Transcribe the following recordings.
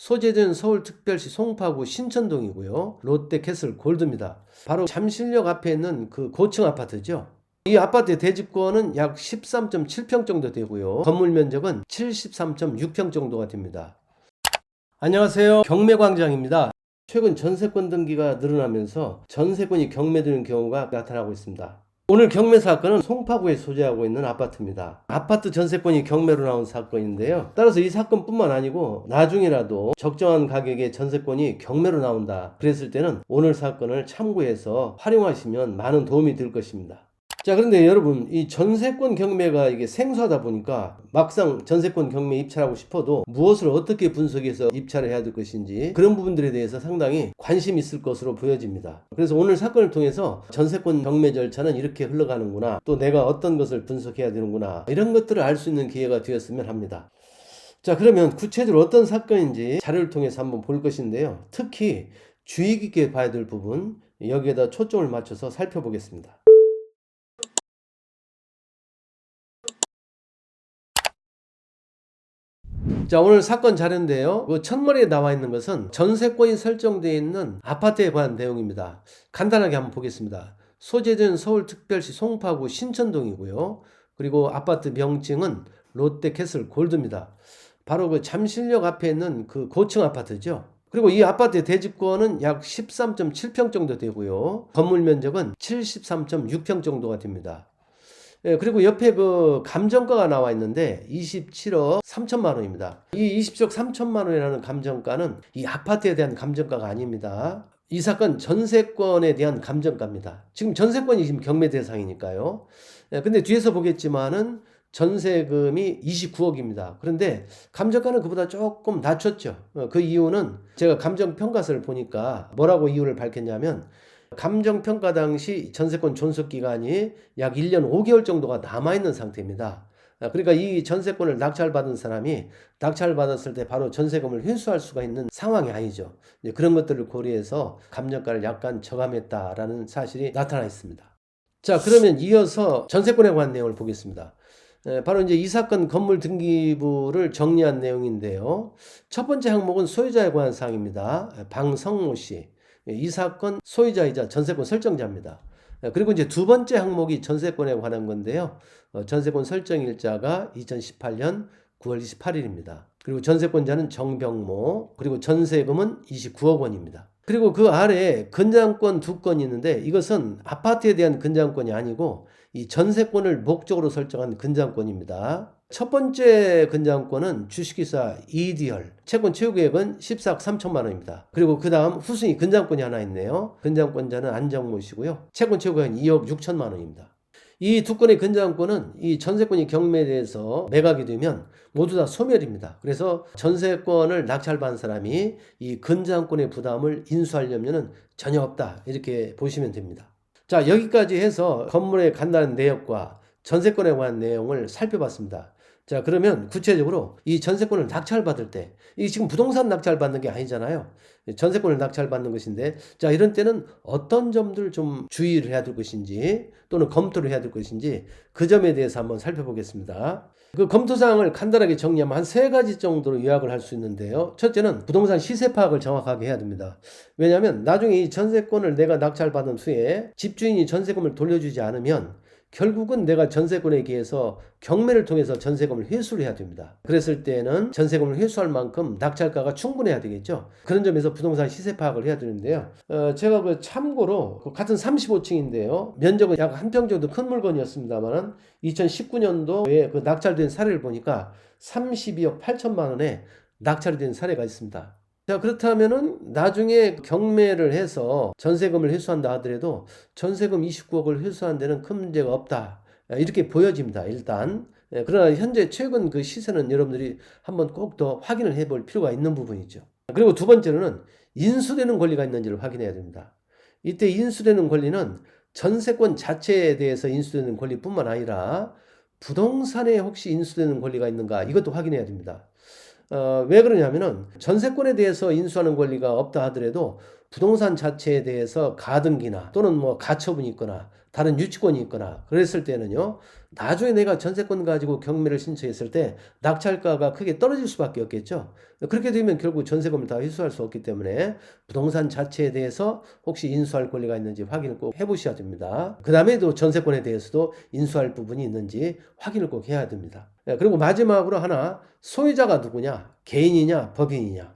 소재지는 서울특별시 송파구 신천동이고요. 롯데캐슬 골드입니다. 바로 잠실역 앞에 있는 그 고층 아파트죠. 이 아파트의 대지권은 약 13.7평 정도 되고요. 건물 면적은 73.6평 정도가 됩니다. 안녕하세요. 경매광장입니다. 최근 전세권 등기가 늘어나면서 전세권이 경매되는 경우가 나타나고 있습니다. 오늘 경매 사건은 송파구에 소재하고 있는 아파트입니다. 아파트 전세권이 경매로 나온 사건인데요. 따라서 이 사건뿐만 아니고 나중에라도 적정한 가격에 전세권이 경매로 나온다 그랬을 때는 오늘 사건을 참고해서 활용하시면 많은 도움이 될 것입니다. 자, 그런데 여러분, 이 전세권 경매가 이게 생소하다 보니까 막상 전세권 경매 입찰하고 싶어도 무엇을 어떻게 분석해서 입찰을 해야 될 것인지 그런 부분들에 대해서 상당히 관심이 있을 것으로 보여집니다. 그래서 오늘 사건을 통해서 전세권 경매 절차는 이렇게 흘러가는구나, 또 내가 어떤 것을 분석해야 되는구나, 이런 것들을 알 수 있는 기회가 되었으면 합니다. 자, 그러면 구체적으로 어떤 사건인지 자료를 통해서 한번 볼 것인데요. 특히 주의 깊게 봐야 될 부분, 여기에다 초점을 맞춰서 살펴보겠습니다. 자, 오늘 사건 자료인데요. 그 첫머리에 나와 있는 것은 전세권이 설정되어 있는 아파트에 관한 내용입니다. 간단하게 한번 보겠습니다. 소재지는 서울특별시 송파구 신천동이고요. 그리고 아파트 명칭은 롯데캐슬 골드입니다. 바로 그 잠실역 앞에 있는 그 고층 아파트죠. 그리고 이 아파트의 대지권은 약 13.7평 정도 되고요. 건물 면적은 73.6평 정도가 됩니다. 예, 그리고 옆에 그 감정가가 나와 있는데 27억 3천만 원입니다. 이 27억 3천만 원이라는 감정가는 이 아파트에 대한 감정가가 아닙니다. 이 사건 전세권에 대한 감정가입니다. 지금 전세권이 지금 경매 대상이니까요. 예, 근데 뒤에서 보겠지만은 전세금이 29억입니다. 그런데 감정가는 그보다 조금 낮췄죠. 그 이유는 제가 감정평가서를 보니까 뭐라고 이유를 밝혔냐면 감정평가 당시 전세권 존속기간이 약 1년 5개월 정도가 남아있는 상태입니다. 그러니까 이 전세권을 낙찰받은 사람이 낙찰받았을 때 바로 전세금을 회수할 수가 있는 상황이 아니죠. 그런 것들을 고려해서 감정가를 약간 저감했다라는 사실이 나타나 있습니다. 자, 그러면 이어서 전세권에 관한 내용을 보겠습니다. 바로 이제 이 사건 건물 등기부를 정리한 내용인데요. 첫 번째 항목은 소유자에 관한 사항입니다. 방성모 씨. 이 사건 소유자이자 전세권 설정자입니다. 그리고 이제 두 번째 항목이 전세권에 관한 건데요. 전세권 설정일자가 2018년 9월 28일입니다. 그리고 전세권자는 정병모, 그리고 전세금은 29억 원입니다. 그리고 그 아래에 근저당권 두 건이 있는데 이것은 아파트에 대한 근저당권이 아니고 이 전세권을 목적으로 설정한 근저당권입니다. 첫 번째 근저당권은 주식회사 이디얼, 채권 최고액은 14억 3천만 원입니다. 그리고 그 다음 후순위 근저당권이 하나 있네요. 근저당권자는 안정모 씨고요. 채권 최고액은 2억 6천만 원입니다. 이 두 건의 근저당권은 이 전세권이 경매돼서 매각이 되면 모두 다 소멸입니다. 그래서 전세권을 낙찰받은 사람이 이 근저당권의 부담을 인수하려면 전혀 없다, 이렇게 보시면 됩니다. 자, 여기까지 해서 건물의 간단한 내역과 전세권에 관한 내용을 살펴봤습니다. 자, 그러면 구체적으로 이 전세권을 낙찰받을 때, 이 지금 부동산 낙찰받는 게 아니잖아요. 전세권을 낙찰받는 것인데, 자, 이런 때는 어떤 점들 좀 주의를 해야 될 것인지 또는 검토를 해야 될 것인지 그 점에 대해서 한번 살펴보겠습니다. 그 검토사항을 간단하게 정리하면 한 세 가지 정도로 요약을 할 수 있는데요. 첫째는 부동산 시세 파악을 정확하게 해야 됩니다. 왜냐하면 나중에 이 전세권을 내가 낙찰받은 후에 집주인이 전세금을 돌려주지 않으면 결국은 내가 전세권에 기해서 경매를 통해서 전세금을 회수를 해야 됩니다. 그랬을 때는 전세금을 회수할 만큼 낙찰가가 충분해야 되겠죠. 그런 점에서 부동산 시세 파악을 해야 되는데요. 제가 그 참고로 같은 35층인데요. 면적은 약 한 평 정도 큰 물건이었습니다만 2019년도에 그 낙찰된 사례를 보니까 32억 8천만 원에 낙찰이 된 사례가 있습니다. 자, 그렇다면은 나중에 경매를 해서 전세금을 회수한다 하더라도 전세금 29억을 회수하는 데는 큰 문제가 없다, 이렇게 보여집니다. 일단. 그러나 현재 최근 그 시세는 여러분들이 한번 꼭 더 확인을 해볼 필요가 있는 부분이죠. 그리고 두 번째로는 인수되는 권리가 있는지를 확인해야 됩니다. 이때 인수되는 권리는 전세권 자체에 대해서 인수되는 권리뿐만 아니라 부동산에 혹시 인수되는 권리가 있는가, 이것도 확인해야 됩니다. 왜 그러냐면은 전세권에 대해서 인수하는 권리가 없다 하더라도 부동산 자체에 대해서 가등기나 또는 뭐 가처분이 있거나 다른 유치권이 있거나 그랬을 때는요, 나중에 내가 전세권 가지고 경매를 신청했을 때 낙찰가가 크게 떨어질 수밖에 없겠죠. 그렇게 되면 결국 전세금을 다 회수할 수 없기 때문에 부동산 자체에 대해서 혹시 인수할 권리가 있는지 확인을 꼭 해보셔야 됩니다. 그 다음에도 전세권에 대해서도 인수할 부분이 있는지 확인을 꼭 해야 됩니다. 그리고 마지막으로 하나, 소유자가 누구냐? 개인이냐? 법인이냐?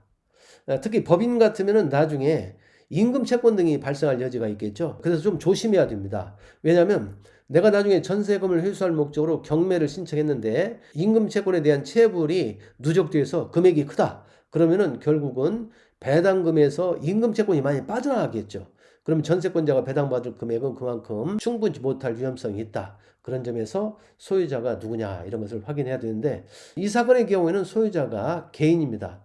특히 법인 같으면 나중에 임금 채권 등이 발생할 여지가 있겠죠. 그래서 좀 조심해야 됩니다. 왜냐하면 내가 나중에 전세금을 회수할 목적으로 경매를 신청했는데 임금 채권에 대한 체불이 누적돼서 금액이 크다. 그러면은 결국은 배당금에서 임금 채권이 많이 빠져나가겠죠. 그러면 전세권자가 배당받을 금액은 그만큼 충분치 못할 위험성이 있다. 그런 점에서 소유자가 누구냐 이런 것을 확인해야 되는데, 이 사건의 경우에는 소유자가 개인입니다.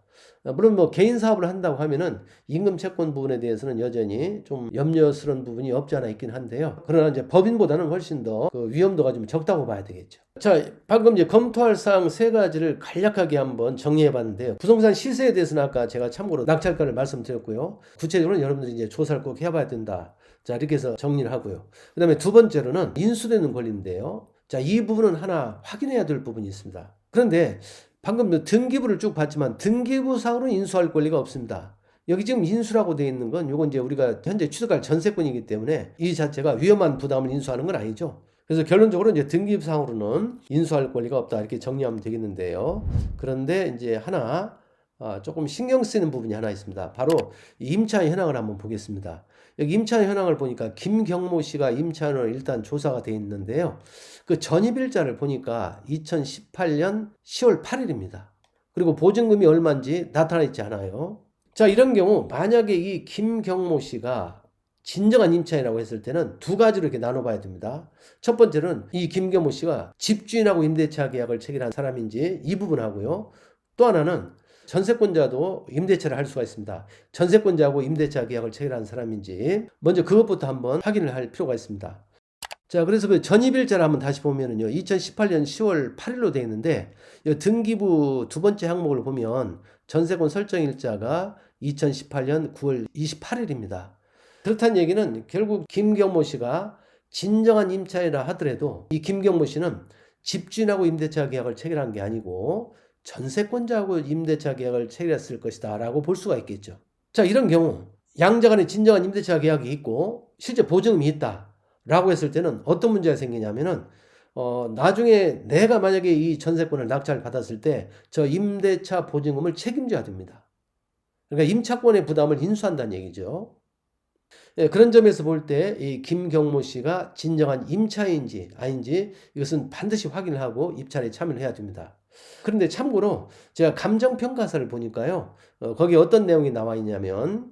물론 뭐 개인 사업을 한다고 하면은 임금 채권 부분에 대해서는 여전히 좀 염려스러운 부분이 없지 않아 있긴 한데요. 그러나 이제 법인보다는 훨씬 더 그 위험도가 좀 적다고 봐야 되겠죠. 자, 방금 이제 검토할 사항 세 가지를 간략하게 한번 정리해 봤는데요. 부동산 시세에 대해서는 아까 제가 참고로 낙찰가를 말씀드렸고요. 구체적으로는 여러분들이 이제 조사를 꼭 해봐야 된다. 자, 이렇게 해서 정리를 하고요. 그 다음에 두 번째로는 인수되는 권리인데요. 자, 이 부분은 하나 확인해야 될 부분이 있습니다. 그런데 방금 등기부를 쭉 봤지만 등기부상으로는 인수할 권리가 없습니다. 여기 지금 인수라고 되어 있는 건 요건 이제 우리가 현재 취득할 전세권이기 때문에 이 자체가 위험한 부담을 인수하는 건 아니죠. 그래서 결론적으로 이제 등기부상으로는 인수할 권리가 없다 이렇게 정리하면 되겠는데요. 그런데 이제 하나 조금 신경 쓰이는 부분이 하나 있습니다. 바로 임차 현황을 한번 보겠습니다. 여기 임차 현황을 보니까 김경모 씨가 임차 현황을 일단 조사가 되어 있는데요. 그 전입일자를 보니까 2018년 10월 8일입니다. 그리고 보증금이 얼마인지 나타나 있지 않아요. 자, 이런 경우 만약에 이 김경모 씨가 진정한 임차인이라고 했을 때는 두 가지로 이렇게 나눠봐야 됩니다. 첫 번째는 이 김경모 씨가 집주인하고 임대차 계약을 체결한 사람인지 이 부분하고요. 또 하나는 전세권자도 임대차를 할 수가 있습니다. 전세권자하고 임대차 계약을 체결한 사람인지 먼저 그것부터 한번 확인을 할 필요가 있습니다. 자, 그래서 그 전입일자를 한번 다시 보면은요, 2018년 10월 8일로 되어 있는데, 등기부 두 번째 항목을 보면 전세권 설정일자가 2018년 9월 28일입니다. 그렇다는 얘기는 결국 김경모 씨가 진정한 임차인이라 하더라도 이 김경모 씨는 집주인하고 임대차 계약을 체결한 게 아니고 전세권자하고 임대차 계약을 체결했을 것이다 라고 볼 수가 있겠죠. 자, 이런 경우 양자 간에 진정한 임대차 계약이 있고 실제 보증금이 있다 라고 했을 때는 어떤 문제가 생기냐면은 나중에 내가 만약에 이 전세권을 낙찰 받았을 때 저 임대차 보증금을 책임져야 됩니다. 그러니까 임차권의 부담을 인수한다는 얘기죠. 예, 그런 점에서 볼 때 이 김경모 씨가 진정한 임차인지 아닌지 이것은 반드시 확인을 하고 입찰에 참여를 해야 됩니다. 그런데 참고로 제가 감정평가서를 보니까요, 거기에 어떤 내용이 나와 있냐면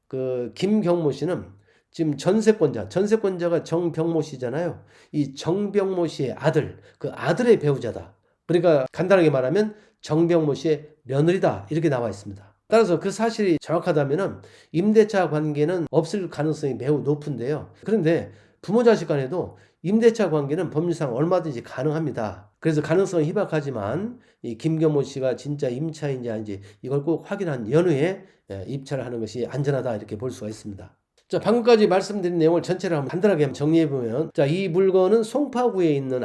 그 김경모 씨는 지금 전세권자가 정병모 씨잖아요. 이 정병모 씨의 아들, 그 아들의 배우자다. 그러니까 간단하게 말하면 정병모 씨의 며느리다 이렇게 나와 있습니다. 따라서 그 사실이 정확하다면 임대차 관계는 없을 가능성이 매우 높은데요. 그런데 부모 자식 간에도 임대차 관계는 법률상 얼마든지 가능합니다. 그래서 가능성은 희박하지만 이 김경모 씨가 진짜 임차인지 아닌지 이걸 꼭 확인한 연후에 입찰을 하는 것이 안전하다 이렇게 볼 수가 있습니다. 자, 방금까지 말씀드린 내용을 전체를 한번 간단하게 정리해 보면, 자, 이 물건은 송파구에 있는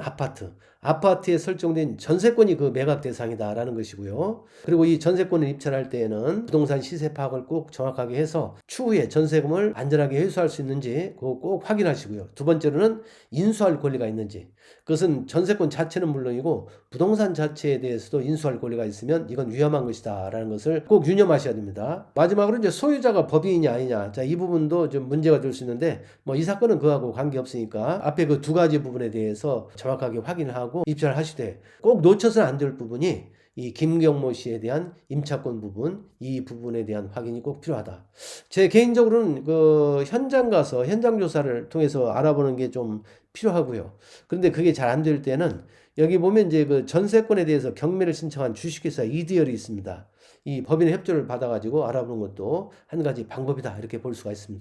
아파트에 설정된 전세권이 그 매각 대상이다라는 것이고요. 그리고 이 전세권을 입찰할 때에는 부동산 시세 파악을 꼭 정확하게 해서 추후에 전세금을 안전하게 회수할 수 있는지 그거 꼭 확인하시고요. 두 번째로는 인수할 권리가 있는지, 그것은 전세권 자체는 물론이고 부동산 자체에 대해서도 인수할 권리가 있으면 이건 위험한 것이다 라는 것을 꼭 유념하셔야 됩니다. 마지막으로 이제 소유자가 법인이냐 아니냐, 자, 이 부분도 좀 문제가 될 수 있는데 뭐 이 사건은 그거하고 관계없으니까 앞에 그 두 가지 부분에 대해서 정확하게 확인을 하고 입찰을 하시되, 꼭 놓쳐서는 안 될 부분이 이 김경모 씨에 대한 임차권 부분, 이 부분에 대한 확인이 꼭 필요하다. 제 개인적으로는 그 현장 가서 현장 조사를 통해서 알아보는 게 좀 필요하고요. 그런데 그게 잘 안 될 때는 여기 보면 이제 그 전세권에 대해서 경매를 신청한 주식회사 이디얼이 있습니다. 이 법인의 협조를 받아가지고 알아보는 것도 한 가지 방법이다 이렇게 볼 수가 있습니다.